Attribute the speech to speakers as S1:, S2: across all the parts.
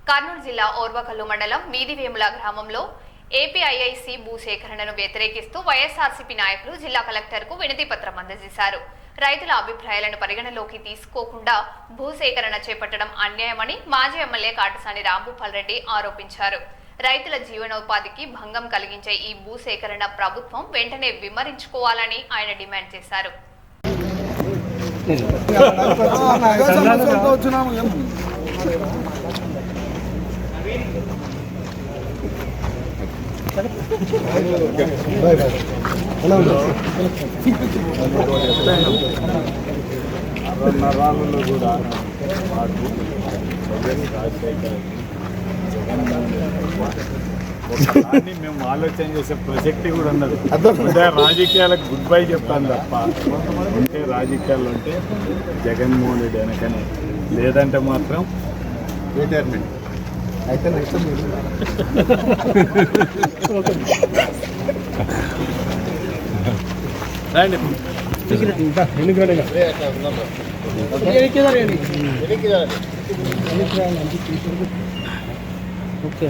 S1: కర్నూలు జిల్లా ఓర్వకల్లు మండలం మీదివేముల గ్రామంలో ఏపీఐఐసి భూసేకరణను వ్యతిరేకిస్తూ వైఎస్ఆర్సీపీ నాయకులు జిల్లా కలెక్టర్కు వినతి పత్రం అందజేశారు. రైతుల అభిప్రాయాలను పరిగణలోకి తీసుకోకుండా భూసేకరణ చేపట్టడం అన్యాయమని మాజీ ఎమ్మెల్యే కాటసాని రాంభూపాల్ రెడ్డి ఆరోపించారు. రైతుల జీవనోపాధికి భంగం కలిగించే ఈ భూసేకరణ ప్రభుత్వం వెంటనే విమర్శించుకోవాలని ఆయన డిమాండ్ చేశారు.
S2: నరాలలో కూడా మేము ఆలోచన చేసే ప్రసక్తి కూడా ఉన్నది. అంటే రాజకీయాలకు గుడ్ బై చెప్తాను తప్ప ఉంటే రాజకీయాలు అంటే జగన్మోహన్ రెడ్డి వెనకనే, లేదంటే మాత్రం రిటైర్మెంట్ అయితే రండి.
S3: ఓకే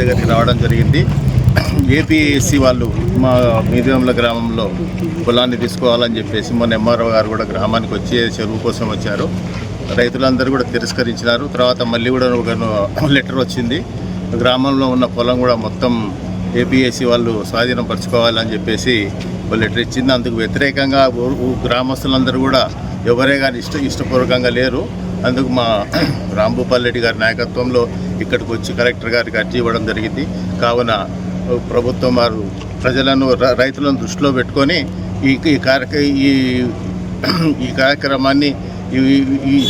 S4: దగ్గరికి రావడం జరిగింది. ఏపీఎస్సీ వాళ్ళు మా మీదివేముల గ్రామంలో పొలాన్ని తీసుకోవాలని చెప్పేసి మొన్న ఎంఆర్ఓ గారు కూడా గ్రామానికి వచ్చి చెరువు కోసం వచ్చారు. రైతులందరూ కూడా తిరస్కరించినారు. తర్వాత మళ్ళీ కూడా ఒక లెటర్ వచ్చింది, గ్రామంలో ఉన్న పొలం కూడా మొత్తం ఏపీఎస్సీ వాళ్ళు స్వాధీనం పరచుకోవాలని చెప్పేసి ఒక లెటర్ ఇచ్చింది. అందుకు వ్యతిరేకంగా గ్రామస్తులందరూ కూడా ఎవరే కానీ ఇష్టపూర్వకంగా లేరు. అందుకు మా రాంభూపాల్ రెడ్డి గారి నాయకత్వంలో ఇక్కడికి వచ్చి కలెక్టర్ గారికి అర్జీ ఇవ్వడం జరిగింది. కావున ప్రభుత్వం వారు ప్రజలను రైతులను దృష్టిలో పెట్టుకొని ఈ కార్యక్రమాన్ని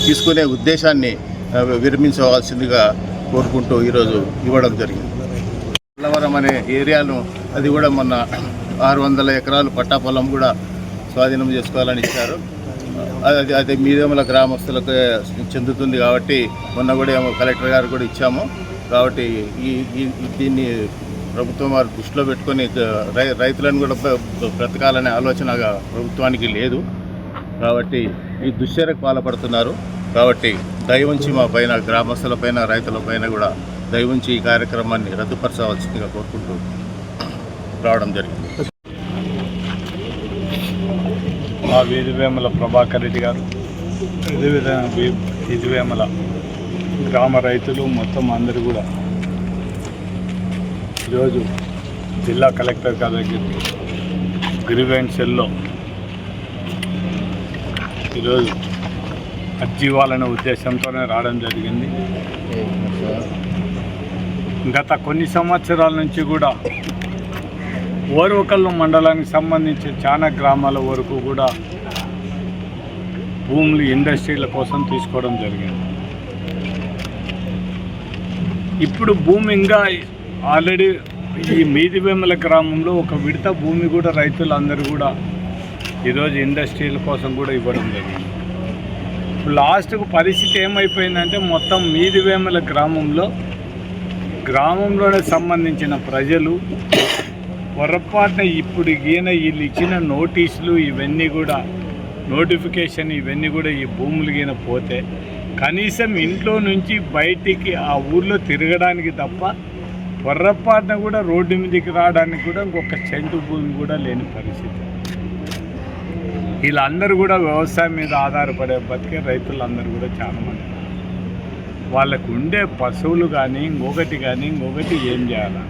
S4: తీసుకునే ఉద్దేశాన్ని విరమించవలసిందిగా కోరుకుంటూ ఈరోజు ఇవ్వడం జరిగింది. పల్లవరం అనే ఏరియాను అది కూడా మొన్న 600 ఎకరాలు పట్టా పొలం కూడా స్వాధీనం చేసుకోవాలని ఇచ్చారు. అది మీదేముల గ్రామస్తులకు చెందుతుంది కాబట్టి మొన్న కూడా కలెక్టర్ గారు కూడా ఇచ్చాము. కాబట్టి దీన్ని ప్రభుత్వం వారు దృష్టిలో పెట్టుకొని రైతులను కూడా బ్రతకాలనే ఆలోచన ప్రభుత్వానికి లేదు. కాబట్టి ఈ దుశ్చర్యకు పాల్పడుతున్నారు. కాబట్టి దయవుంచి మా పైన గ్రామస్తుల పైన రైతుల పైన కూడా దయవుంచి ఈ కార్యక్రమాన్ని రద్దుపరచవలసిందిగా కోరుకుంటూ రావడం జరిగింది.
S2: మా వీధివేముల ప్రభాకర్ రెడ్డి గారు, వీధివేముల గ్రామ రైతులు మొత్తం అందరూ కూడా ఈరోజు జిల్లా కలెక్టర్ గారి దగ్గరికి గ్రీవెన్స్ సెల్లో ఈరోజు అర్జీ ఇవ్వాలనే ఉద్దేశంతోనే రావడం జరిగింది. గత కొన్ని సంవత్సరాల నుంచి కూడా ఓర్వకల్లు మండలానికి సంబంధించి చాలా గ్రామాల వరకు కూడా భూములు ఇండస్ట్రీల కోసం తీసుకోవడం జరిగింది. ఇప్పుడు భూమి ఇంకా ఆల్రెడీ ఈ మీదివేముల గ్రామంలో ఒక విడత భూమి కూడా రైతులందరూ కూడా ఈరోజు ఇండస్ట్రీల కోసం కూడా ఇవ్వడం జరిగింది. లాస్ట్కు పరిస్థితి ఏమైపోయిందంటే మొత్తం మీదివేముల గ్రామంలోనే సంబంధించిన ప్రజలు పొరపాటున ఇప్పుడు వీళ్ళు ఇచ్చిన నోటీసులు ఇవన్నీ కూడా నోటిఫికేషన్ ఇవన్నీ కూడా ఈ భూములు గీన పోతే కనీసం ఇంట్లో నుంచి బయటికి ఆ ఊర్లో తిరగడానికి తప్ప పొరపాటున కూడా రోడ్డు మీదకి రావడానికి కూడా ఇంకొక సెంటు భూమి కూడా లేని పరిస్థితి. వీళ్ళందరూ కూడా వ్యవసాయం మీద ఆధారపడే బతికే రైతులందరూ కూడా చాలామంది. వాళ్ళకు ఉండే పశువులు కానీ ఇంకొకటి ఏం చేయాలా,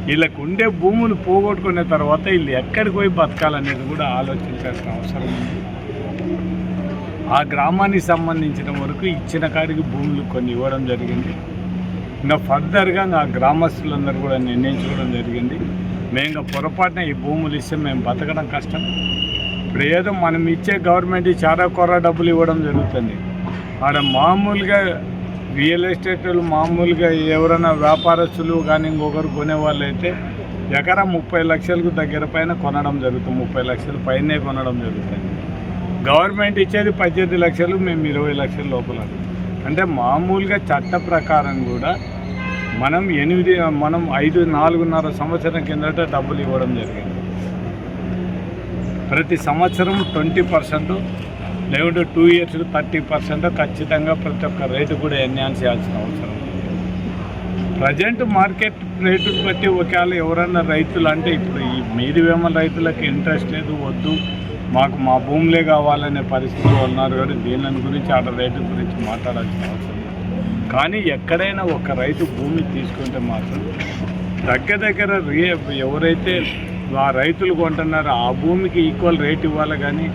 S2: వీళ్ళకు ఉండే భూములు పోగొట్టుకునే తర్వాత వీళ్ళు ఎక్కడికి పోయి బతకాలనేది కూడా ఆలోచించాల్సిన అవసరం ఉంది. ఆ గ్రామానికి సంబంధించిన వరకు ఇచ్చిన కాడికి భూములు కొన్ని ఇవ్వడం జరిగింది. ఇంకా ఫర్దర్గా ఆ గ్రామస్తులందరూ కూడా నిర్ణయించుకోవడం జరిగింది. మేము పొరపాటున ఈ భూములు ఇస్తే మేము బతకడం కష్టం. ఇప్పుడు ఏదో మనం ఇచ్చే గవర్నమెంట్ చాలా కొర డబ్బులు ఇవ్వడం జరుగుతుంది. ఆడ మామూలుగా రియల్ ఎస్టేట్ మామూలుగా ఎవరైనా వ్యాపారస్తులు కానీ ఇంకొకరు కొనేవాళ్ళు అయితే ఎకరా 30 లక్షలకు దగ్గర పైన కొనడం జరుగుతుంది. 30 లక్షల పైనే కొనడం జరుగుతుంది. గవర్నమెంట్ ఇచ్చేది 18 లక్షలు, మేము 20 లక్షల లోపల. అంటే మామూలుగా చట్ట ప్రకారం కూడా మనం 4.5 సంవత్సరం కిందట డబ్బులు ఇవ్వడం జరిగింది. ప్రతి సంవత్సరం 20% లేకుంటే 2 ఇయర్స్కి 30% ఖచ్చితంగా ప్రతి ఒక్క రేటు కూడా ఎన్హాన్స్ చేయాల్సిన అవసరం ఉంది. ప్రజెంట్ మార్కెట్ రేటు బట్టి ఒకవేళ ఎవరన్నా రైతులు అంటే ఇప్పుడు ఈ మీది వేమల రైతులకు ఇంట్రెస్ట్ లేదు, వద్దు మాకు మా భూములే కావాలనే పరిస్థితులు ఉన్నారు. కానీ దీని గురించి ఆ రేటు గురించి మాట్లాడాల్సిన అవసరం లేదు. కానీ ఎక్కడైనా ఒక రైతు భూమి తీసుకుంటే మాత్రం దగ్గర ఎవరైతే ఆ రైతులు కొంటున్నారో ఆ భూమికి ఈక్వల్ రేట్ ఇవ్వాలి. కానీ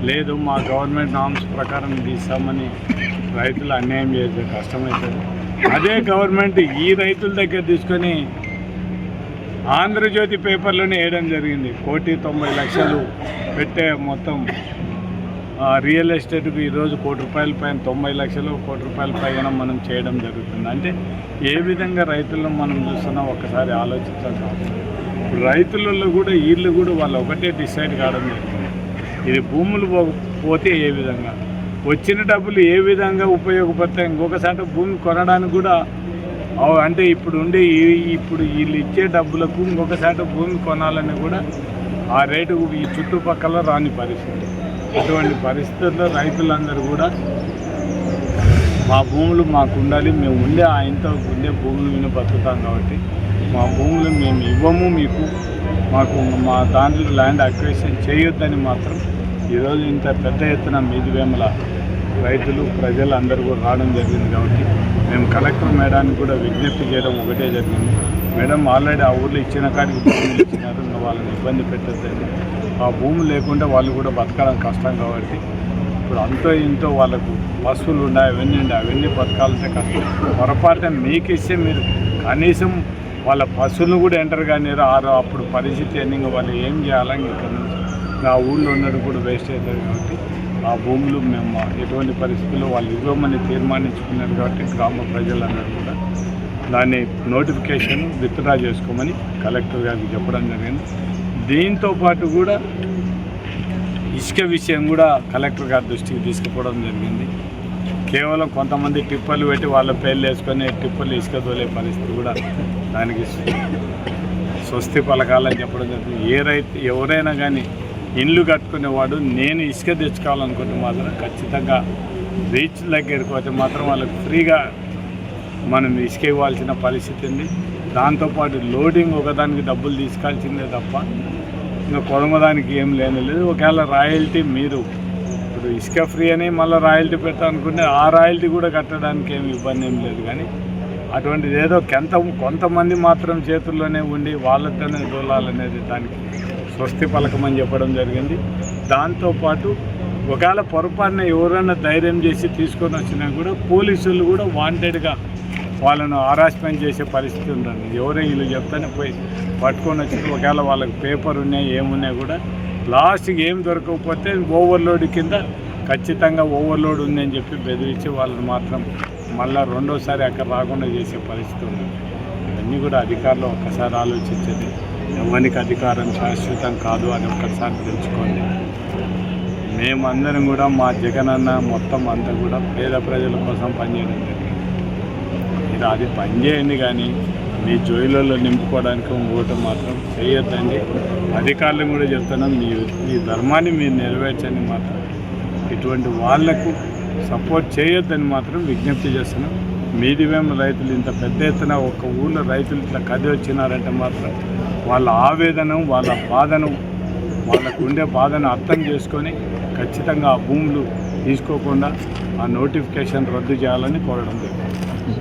S2: లేదు మా గవర్నమెంట్ నామ్స్ ప్రకారం తీస్తామని రైతులు అన్యాయం చేసే కష్టమవుతుంది. అదే గవర్నమెంట్ ఈ రైతుల దగ్గర తీసుకొని ఆంధ్రజ్యోతి పేపర్లోనే వేయడం జరిగింది. 1,90,00,000 పెట్టే మొత్తం రియల్ ఎస్టేట్కి ఈరోజు ₹1,00,00,000 పైన 90 లక్షలు, ₹1,00,00,000 పైన మనం చేయడం జరుగుతుంది. అంటే ఏ విధంగా రైతులను మనం చూస్తున్నాం ఒకసారి ఆలోచించాల్సి అవసరం. రైతులలో కూడా వీళ్ళు కూడా వాళ్ళు ఒకటే డిసైడ్ కావడం జరిగింది. ఇది భూములు పోతే ఏ విధంగా వచ్చిన డబ్బులు ఏ విధంగా ఉపయోగపడతాయి. ఇంకొకసారి భూమి కొనడానికి కూడా అంటే ఇప్పుడు వీళ్ళు ఇచ్చే డబ్బులకు ఇంకొకసారి భూమి కొనాలని కూడా ఆ రేటు ఈ చుట్టుపక్కల రాని పరిస్థితి. అటువంటి పరిస్థితుల్లో రైతులందరూ కూడా మా భూములు మాకు ఉండాలి, మేము ఉండే ఆయనతో ఉండే భూములు మీద బతుకుతాం కాబట్టి మా భూములు మేము ఇవ్వము, మాకు మా దాంట్లో ల్యాండ్ అక్విజిషన్ చేయొద్దని మాత్రం ఈరోజు ఇంత పెద్ద ఎత్తున మీది వేమల రైతులు ప్రజలు అందరూ కూడా రావడం జరిగింది. కాబట్టి మేము కలెక్టర్ మేడానికి కూడా విజ్ఞప్తి చేయడం ఒకటే జరిగింది. మేడం ఆల్రెడీ ఆ ఊళ్ళో ఇచ్చిన కాడికి భూములు ఇచ్చినారు, ఇంకా వాళ్ళని ఇబ్బంది పెట్టద్దండి. ఆ భూములు లేకుంటే వాళ్ళు కూడా బతకడం కష్టం. కాబట్టి ఇప్పుడు అంతో ఇంతో వాళ్ళకు పశువులు ఉన్నాయి, అవన్నీ బతకాలంటే కష్టం. పొరపాటున మీకు ఇస్తే మీరు కనీసం వాళ్ళ పశువులను కూడా ఎంటర్ కానీ అప్పుడు పరిస్థితి ఎన్నింగ్ వాళ్ళు ఏం చేయాలని ఇక్కడ నుంచి ఆ ఊళ్ళో ఉన్నది కూడా వేస్ట్ అవుతుంది. కాబట్టి ఆ భూములు మేము ఎటువంటి పరిస్థితుల్లో వాళ్ళు ఇవ్వమని తీర్మానించుకున్నారు. కాబట్టి గ్రామ ప్రజలందరూ కూడా దాన్ని నోటిఫికేషన్ విత్డ్రా చేసుకోమని కలెక్టర్ గారికి చెప్పడం జరిగింది. దీంతో పాటు కూడా ఇసుక విషయం కూడా కలెక్టర్ గారి దృష్టికి తీసుకుపోవడం జరిగింది. కేవలం కొంతమంది టిప్పర్లు పెట్టి వాళ్ళ పేర్లు వేసుకొని టిప్పర్లు ఇసుక తోలే పరిస్థితి కూడా దానికి స్వస్తి పలకాలని చెప్పడం జరుగుతుంది. ఎవరైనా కానీ ఇండ్లు కట్టుకునేవాడు నేను ఇసుక తెచ్చుకోవాలనుకుంటే మాత్రం ఖచ్చితంగా బీచ్ దగ్గరికి పోతే మాత్రం వాళ్ళకి ఫ్రీగా మనం ఇసుక ఇవ్వాల్సిన పరిస్థితి ఉంది. దాంతోపాటు లోడింగ్ ఒకదానికి డబ్బులు తీసుకోవాల్సిందే తప్ప ఇంకా కొనగదానికి ఏం లేదు. ఒకవేళ రాయల్టీ మీరు ఇప్పుడు ఇసుక ఫ్రీ అని మళ్ళీ రాయల్టీ పెట్టాలనుకుంటే ఆ రాయల్టీ కూడా కట్టడానికి ఏమి ఇబ్బంది ఏం లేదు. కానీ అటువంటిది ఏదో కొంతమంది మాత్రం చేతుల్లోనే ఉండి వాళ్ళతోనే దూలాలనేది దానికి స్వస్తి పలకమని చెప్పడం జరిగింది. దాంతోపాటు ఒకవేళ పొరపాటున ఎవరైనా ధైర్యం చేసి తీసుకొని వచ్చినా కూడా పోలీసులు కూడా వాంటెడ్గా వాళ్ళను హరాస్మెంట్ చేసే పరిస్థితి ఉంటుంది. ఎవరో వీళ్ళు చెప్తానే పోయి పట్టుకొని వచ్చి ఒకవేళ వాళ్ళకి పేపర్ ఉన్నాయి ఏమున్నాయి కూడా లాస్ట్కి ఏం దొరకకపోతే ఓవర్లోడ్ కింద ఖచ్చితంగా ఓవర్లోడ్ ఉందని చెప్పి బెదిరించి వాళ్ళని మాత్రం మళ్ళీ రెండోసారి అక్కడ రాకుండా చేసే పరిస్థితి ఉంది. ఇవన్నీ కూడా అధికారులు ఒక్కసారి ఆలోచించేది. ఎవరికి అధికారం శాశ్వతం కాదు అని ఒక్కసారి తెలుసుకోండి. మేమందరం కూడా మా జగనన్న మొత్తం అంతా కూడా పేద ప్రజల కోసం పనిచేయడం జరిగింది. మీరు అది పనిచేయండి కానీ మీ జోయిలలో నింపుకోవడానికి ఓటు మాత్రం చేయొద్దండి. అధికారులను కూడా చెప్తున్నాం, మీ ధర్మాన్ని మీరు నెరవేర్చండి. మాత్రం ఇటువంటి వాళ్లకు సపోర్ట్ చేయొద్దని మాత్రం విజ్ఞప్తి చేస్తున్నాం. మీది వేమల రైతులు ఇంత పెద్ద ఎత్తున ఒక ఊళ్ళో రైతులు ఇట్లా కది వచ్చినారంటే మాత్రం వాళ్ళ ఆవేదన వాళ్ళకు ఉండే బాధను అర్థం చేసుకొని ఖచ్చితంగా ఆ భూములు తీసుకోకుండా ఆ నోటిఫికేషన్ రద్దు చేయాలని కోరడం జరిగింది.